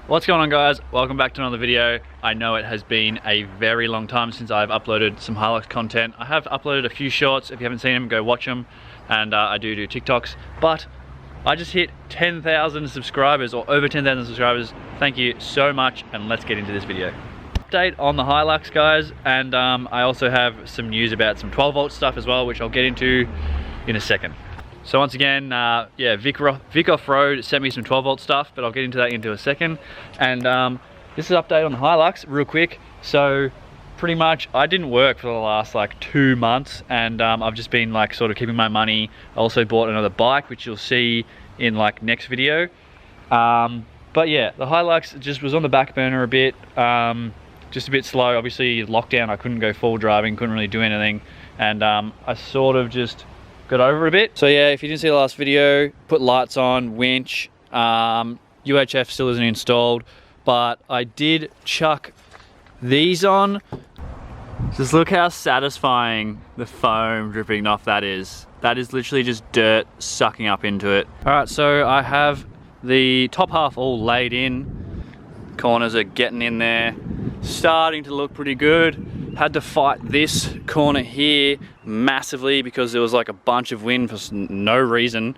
What's going on, guys? Welcome back to another video. I know it has been a very long time since I've uploaded some HILUX content. I have uploaded a few shorts. If you haven't seen them, go watch them. And I do TikToks, but I just hit 10,000 subscribers, or over 10,000 subscribers. Thank you so much, and let's get into this video. Update on the HILUX, guys, and I also have some news about some 12 volt stuff as well, which I'll get into in a second. So once again, yeah, Vic Off-Road sent me some 12 volt stuff, but I'll get into that into a second. And this is an update on the HILUX, real quick. So pretty much I didn't work for the last like 2 months, and I've just been like sort of keeping my money. I also bought another bike, which you'll see in like next video. But yeah, the HILUX just was on the back burner a bit, just a bit slow. Obviously lockdown, I couldn't go full driving, couldn't really do anything. And I sort of just got over a bit. So yeah, if you didn't see the last video, put lights on, winch, UHF still isn't installed, but I did chuck these on. Just look how satisfying the foam dripping off that is. That is literally just dirt sucking up into it. All right, so I have the top half all laid in. Corners are getting in there, starting to look pretty good. Had to fight this corner here massively because there was like a bunch of wind for no reason,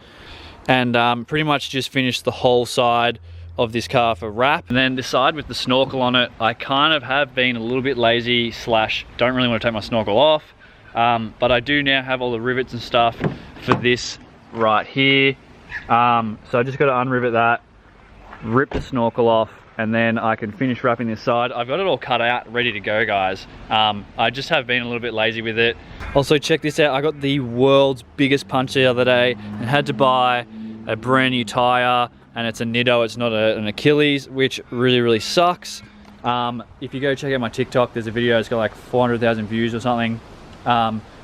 and pretty much just finished the whole side of this car for wrap. And then this side with the snorkel on it, I kind of have been a little bit lazy slash don't really want to take my snorkel off, but I do now have all the rivets and stuff for this right here. So I just got to unrivet that, rip the snorkel off, and then I can finish wrapping this side. I've got it all cut out, ready to go, guys. I just have been a little bit lazy with it. Also, check this out. I got the world's biggest punch the other day and had to buy a brand new tire, and it's a Nido, it's not an Achilles, which really sucks. If you go check out my TikTok, there's a video, it's got like 400,000 views or something.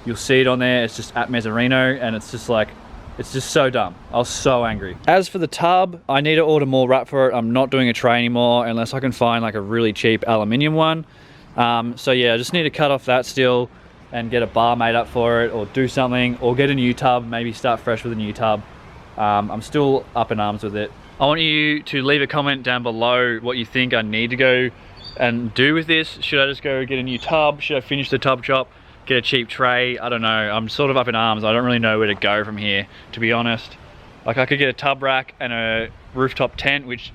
You'll see it on there. It's just at Mezzarino, and it's just like, it's just so dumb. I was so angry. As for the tub, I need to order more wrap for it. I'm not doing a tray anymore unless I can find like a really cheap aluminium one. So yeah, I just need to cut off that still and get a bar made up for it, or do something, or get a new tub, maybe start fresh with a new tub. I'm still up in arms with it. I want you to leave a comment down below what you think I need to go and do with this. Should I just go get a new tub? Should I finish the tub shop? Get a cheap tray? I don't know. I'm sort of up in arms. I don't really know where to go from here, to be honest. Like, I could get a tub rack and a rooftop tent, which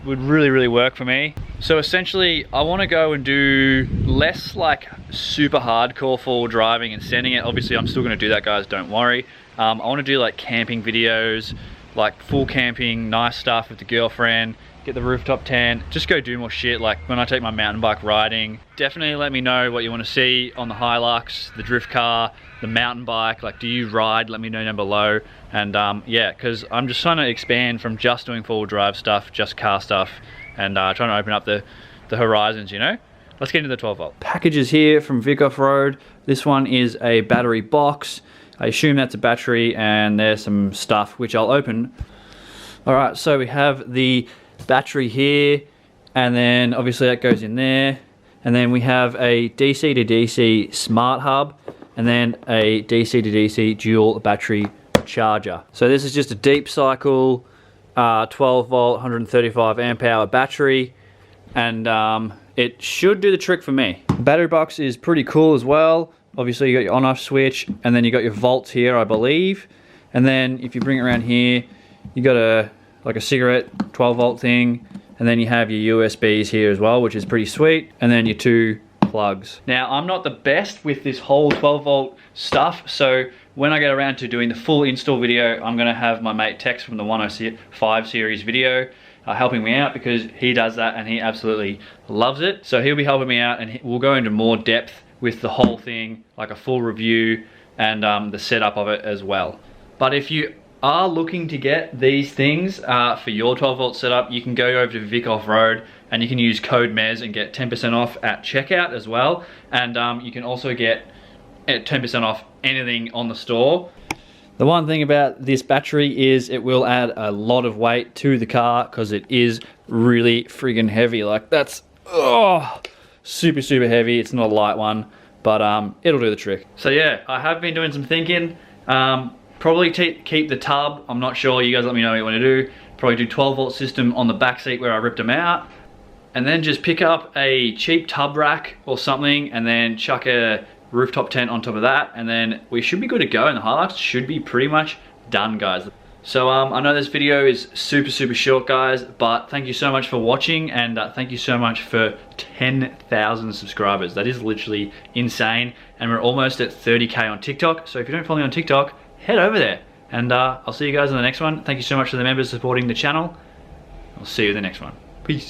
would really work for me. So essentially, I want to go and do less like super hardcore full driving and sending it. Obviously, I'm still going to do that, guys, don't worry. I want to do like camping videos, like full camping, nice stuff with the girlfriend, get the rooftop tent, just go do more shit, like when I take my mountain bike riding. Definitely let me know what you want to see on the HILUX, the drift car, the mountain bike. Like, do you ride? Let me know down below. And yeah, because I'm just trying to expand from just doing full drive stuff, just car stuff, and trying to open up the horizons, you know? Let's get into the 12 volt. Packages here from Vic Off-Road. This one is a battery box. I assume that's a battery, and there's some stuff which I'll open. All right, so we have the battery here, and then obviously that goes in there, and then we have a DC to DC smart hub, and then a DC to DC dual battery charger. So this is just a deep cycle 12 volt 135 amp hour battery, and it should do the trick for me. The battery box is pretty cool as well. Obviously you got your on off switch, and then you got your volts here, I believe, and then if you bring it around here, you got like a cigarette 12 volt thing, and then you have your USBs here as well, which is pretty sweet, and then your 2 plugs. Now, I'm not the best with this whole 12 volt stuff, so when I get around to doing the full install video, I'm gonna have my mate Tex from the 105 series video helping me out, because he does that and he absolutely loves it. So he'll be helping me out, and we'll go into more depth with the whole thing, like a full review and the setup of it as well. But if you are looking to get these things for your 12 volt setup, you can go over to Vic Off-Road and you can use code MEZ and get 10% off at checkout as well. And you can also get 10% off anything on the store. The one thing about this battery is it will add a lot of weight to the car, because it is really friggin' heavy. Like, that's super heavy. It's not a light one, but it'll do the trick. So yeah, I have been doing some thinking. Probably keep the tub. I'm not sure. You guys let me know what you want to do. Probably do 12-volt system on the back seat where I ripped them out. And then just pick up a cheap tub rack or something and then chuck a rooftop tent on top of that. And then we should be good to go, and the Hilux should be pretty much done, guys. So I know this video is super short, guys, but thank you so much for watching, and thank you so much for 10,000 subscribers. That is literally insane, and we're almost at 30K on TikTok. So if you don't follow me on TikTok, head over there, and I'll see you guys in the next one. Thank you so much for the members supporting the channel. I'll see you in the next one. Peace.